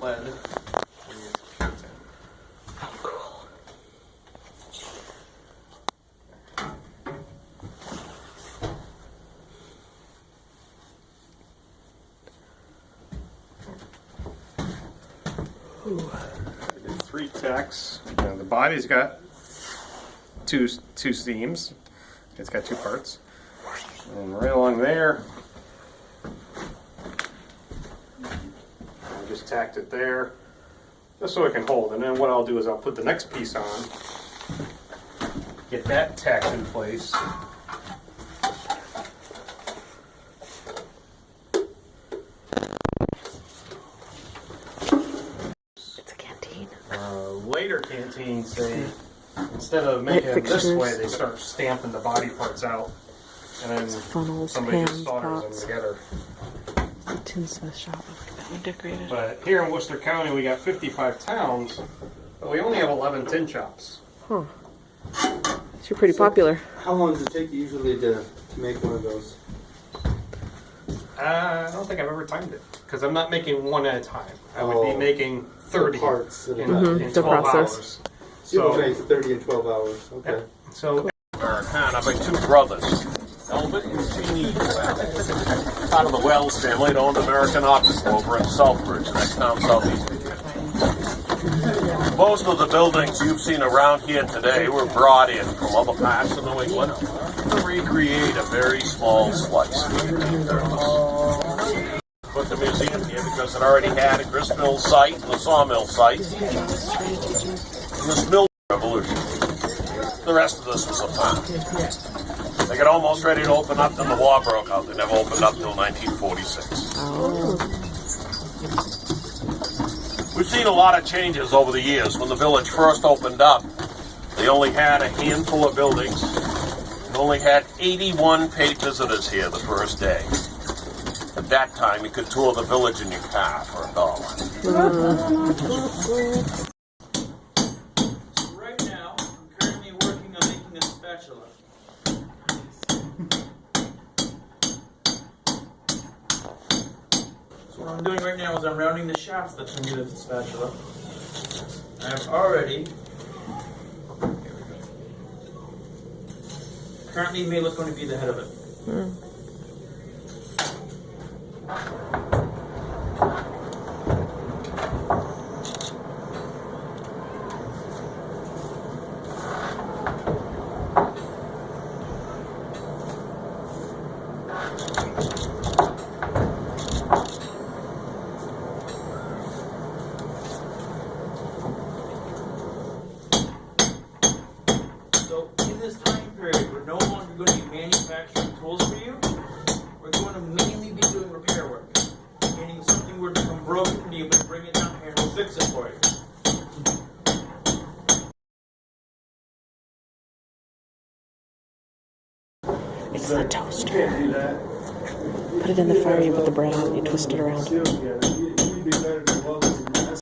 lead. Oh, cool. Ooh. 3 tacks. The body's got two seams. It's got 2 parts. And right along there, I just tacked it there, just so it can hold. And then what I'll do is I'll put the next piece on, get that tacked in place. Later canteens, say, instead of making it this way, they start stamping the body parts out, and then funnels, somebody pans, just solders pots. them together. The tinsmith shop. Look at that one decorated. But here in Worcester County, we got 55 towns, but we only have 11 tin shops. Huh. So you're pretty popular. How long does it take usually to make one of those? I don't think I've ever timed it, because I'm not making one at a time. I would be making 30 parts in the 12 process. hours. So you make 30 in 12 hours. Okay. Yep. So Americana by 2 brothers, Albert and Jeannie Wells. Part of the Wells family that owned American Optical over in Southbridge, the next town southeast of here. Most of the buildings you've seen around here today were brought in from other parts of New England to recreate a very small slice. Put the museum here because it already had a grist mill site and a sawmill site. And this mill revolution. The rest of this was a farm. They got almost ready to open up, then the war broke out. They never opened up till 1946. We've seen a lot of changes over the years. When the village first opened up, they only had a handful of buildings and only had 81 paid visitors here the first day. At that time, you could tour the village in your car for $1. Right now, I'm currently working on making a spatula. So what I'm doing right now is I'm rounding the shafts that's going to give it the spatula. I have already currently made what's going to be the head of it. So in this time period, we're no longer going to be manufacturing tools for you. We're going to mainly be doing repair work. Meaning if something were to become broken, we'll be able to bring it down here and we'll fix it for you. It's the toaster. Put it in the fire, you put the bread on, you twist it around.